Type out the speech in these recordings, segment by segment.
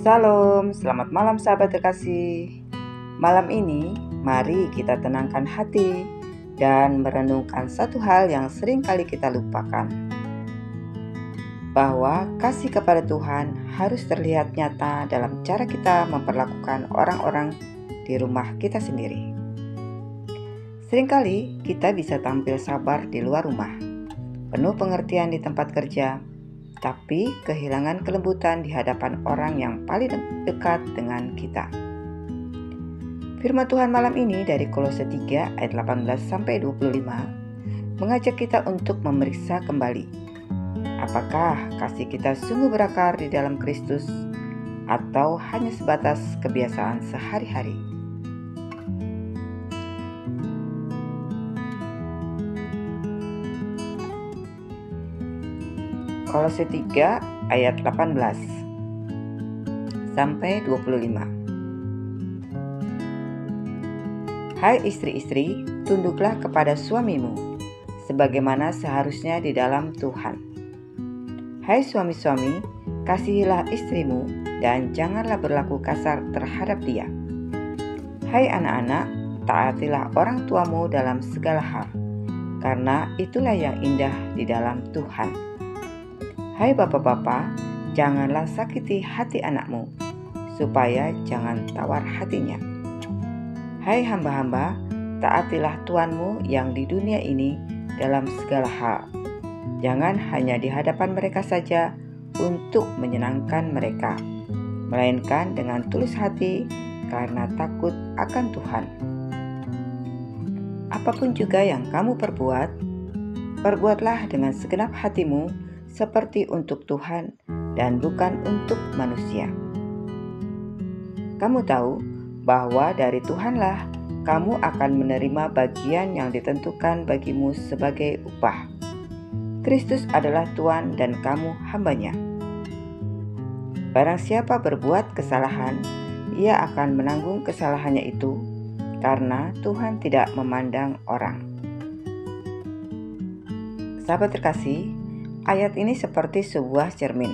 Salam, selamat malam sahabat terkasih. Malam ini, mari kita tenangkan hati dan merenungkan satu hal yang sering kali kita lupakan. Bahwa kasih kepada Tuhan harus terlihat nyata dalam cara kita memperlakukan orang-orang di rumah kita sendiri. Seringkali kita bisa tampil sabar di luar rumah, penuh pengertian di tempat kerja, tapi kehilangan kelembutan di hadapan orang yang paling dekat dengan kita. Firman Tuhan malam ini dari Kolose 3 ayat 18-25 mengajak kita untuk memeriksa kembali, apakah kasih kita sungguh berakar di dalam Kristus atau hanya sebatas kebiasaan sehari-hari. Kolose 3 ayat 18-25. Hai istri-istri, tunduklah kepada suamimu, sebagaimana seharusnya di dalam Tuhan. Hai suami-suami, kasihilah istrimu, dan janganlah berlaku kasar terhadap dia. Hai anak-anak, taatilah orang tuamu dalam segala hal, karena itulah yang indah di dalam Tuhan. Hai bapak-bapak, janganlah sakiti hati anakmu, supaya jangan tawar hatinya. Hai hamba-hamba, taatilah tuanmu yang di dunia ini dalam segala hal. Jangan hanya di hadapan mereka saja untuk menyenangkan mereka, melainkan dengan tulus hati karena takut akan Tuhan. Apapun juga yang kamu perbuat, perbuatlah dengan segenap hatimu, seperti untuk Tuhan dan bukan untuk manusia. Kamu tahu bahwa dari Tuhanlah kamu akan menerima bagian yang ditentukan bagimu sebagai upah. Kristus adalah Tuhan dan kamu hambanya. Barang siapa berbuat kesalahan, ia akan menanggung kesalahannya itu, karena Tuhan tidak memandang orang. Sahabat terkasih, ayat ini seperti sebuah cermin,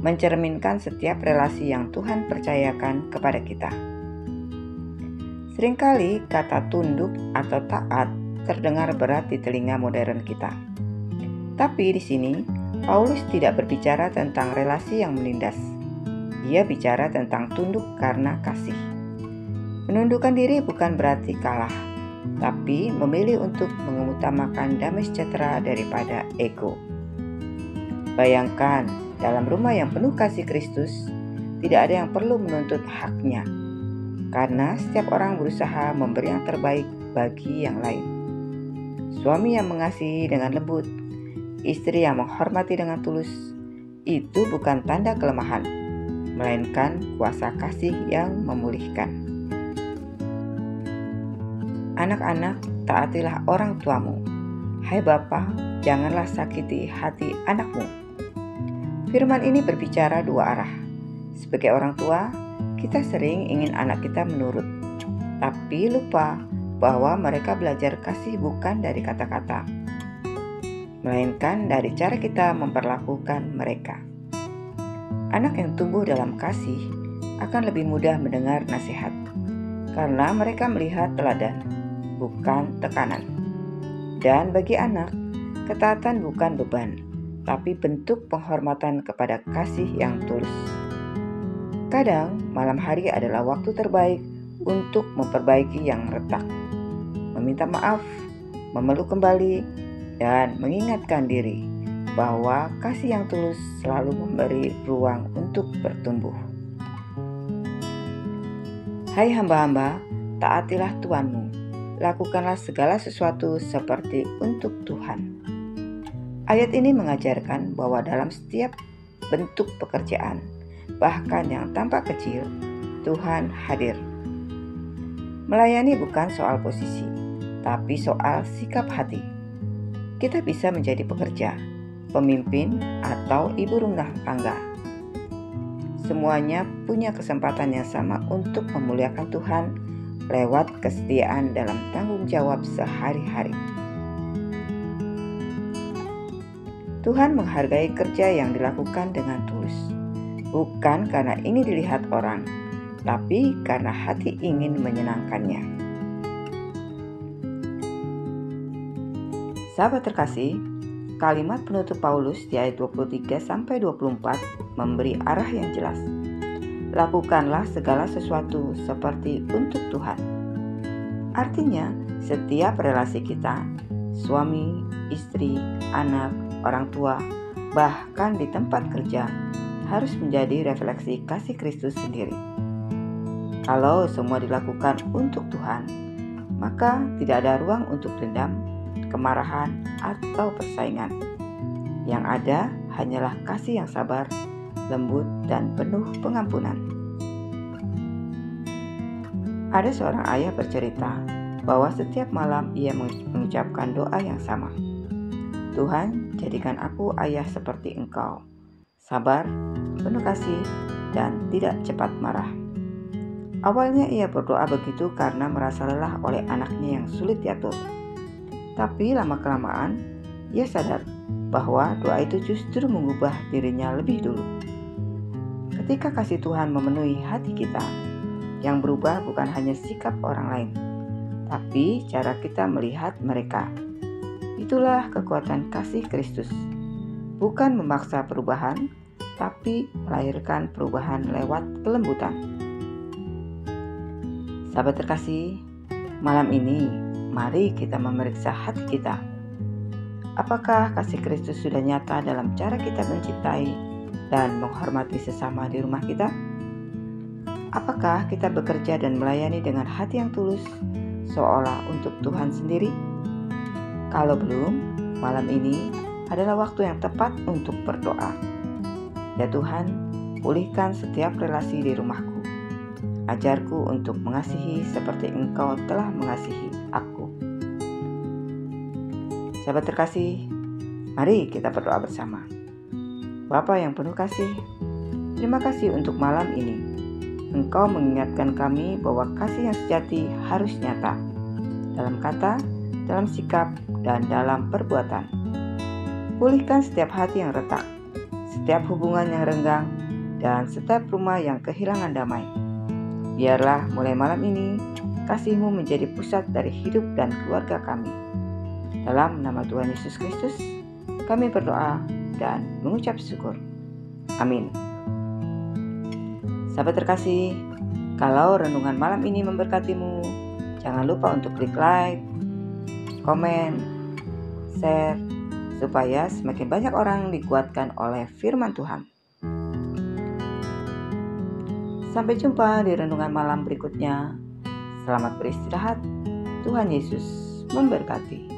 mencerminkan setiap relasi yang Tuhan percayakan kepada kita. Seringkali kata tunduk atau taat terdengar berat di telinga modern kita. Tapi di sini, Paulus tidak berbicara tentang relasi yang menindas. Dia bicara tentang tunduk karena kasih. Menundukkan diri bukan berarti kalah, tapi memilih untuk mengutamakan damai sejahtera daripada ego. Bayangkan, dalam rumah yang penuh kasih Kristus, tidak ada yang perlu menuntut haknya, karena setiap orang berusaha memberi yang terbaik bagi yang lain. Suami yang mengasihi dengan lembut, istri yang menghormati dengan tulus, itu bukan tanda kelemahan, melainkan kuasa kasih yang memulihkan. Anak-anak, taatilah orang tuamu. Hai Bapa, janganlah sakiti hati anakmu. Firman ini berbicara dua arah. Sebagai orang tua, kita sering ingin anak kita menurut, tapi lupa bahwa mereka belajar kasih bukan dari kata-kata, melainkan dari cara kita memperlakukan mereka. Anak yang tumbuh dalam kasih akan lebih mudah mendengar nasihat, karena mereka melihat teladan, bukan tekanan. Dan bagi anak, ketaatan bukan beban, tapi bentuk penghormatan kepada kasih yang tulus. Kadang malam hari adalah waktu terbaik untuk memperbaiki yang retak, meminta maaf, memeluk kembali, dan mengingatkan diri bahwa kasih yang tulus selalu memberi ruang untuk bertumbuh. Hai hamba-hamba, taatilah Tuanmu, lakukanlah segala sesuatu seperti untuk Tuhan. Ayat ini mengajarkan bahwa dalam setiap bentuk pekerjaan, bahkan yang tampak kecil, Tuhan hadir. Melayani bukan soal posisi, tapi soal sikap hati. Kita bisa menjadi pekerja, pemimpin, atau ibu rumah tangga. Semuanya punya kesempatan yang sama untuk memuliakan Tuhan lewat kesetiaan dalam tanggung jawab sehari-hari. Tuhan menghargai kerja yang dilakukan dengan tulus. bukan karena ini dilihat orang, tapi karena hati ingin menyenangkannya. Sahabat terkasih, kalimat penutup Paulus di ayat 23-24 memberi arah yang jelas. Lakukanlah segala sesuatu seperti untuk Tuhan. Artinya, setiap relasi kita, suami, istri, anak, orang tua, bahkan di tempat kerja, harus menjadi refleksi kasih Kristus sendiri. Kalau semua dilakukan untuk Tuhan, maka tidak ada ruang untuk dendam, kemarahan, atau persaingan. Yang ada hanyalah kasih yang sabar, lembut, dan penuh pengampunan. Ada seorang ayah bercerita bahwa setiap malam ia mengucapkan doa yang sama. Tuhan, jadikan aku ayah seperti Engkau, sabar, penuh kasih, dan tidak cepat marah. Awalnya ia berdoa begitu karena merasa lelah oleh anaknya yang sulit diatur. Tapi lama-kelamaan ia sadar bahwa doa itu justru mengubah dirinya lebih dulu. Ketika kasih Tuhan memenuhi hati kita, yang berubah bukan hanya sikap orang lain, tapi cara kita melihat mereka. Itulah kekuatan kasih Kristus. Bukan memaksa perubahan, tapi melahirkan perubahan lewat kelembutan. Sahabat terkasih, malam ini mari kita memeriksa hati kita. Apakah kasih Kristus sudah nyata dalam cara kita mencintai dan menghormati sesama di rumah kita? Apakah kita bekerja dan melayani dengan hati yang tulus, seolah untuk Tuhan sendiri? Kalau belum, malam ini adalah waktu yang tepat untuk berdoa. Ya Tuhan, pulihkan setiap relasi di rumahku. Ajarku untuk mengasihi seperti Engkau telah mengasihi aku. Sahabat terkasih, mari kita berdoa bersama. Bapa yang penuh kasih, terima kasih untuk malam ini. Engkau mengingatkan kami bahwa kasih yang sejati harus nyata, dalam kata, dalam sikap, dan dalam perbuatan. Pulihkan setiap hati yang retak, setiap hubungan yang renggang, dan setiap rumah yang kehilangan damai. Biarlah mulai malam ini, kasih-Mu menjadi pusat dari hidup dan keluarga kami. Dalam nama Tuhan Yesus Kristus, kami berdoa dan mengucap syukur. Amin. Sahabat terkasih, kalau renungan malam ini memberkatimu, jangan lupa untuk klik like, komen, share, supaya semakin banyak orang dikuatkan oleh firman Tuhan. Sampai jumpa di renungan malam berikutnya. Selamat beristirahat. Tuhan Yesus memberkati.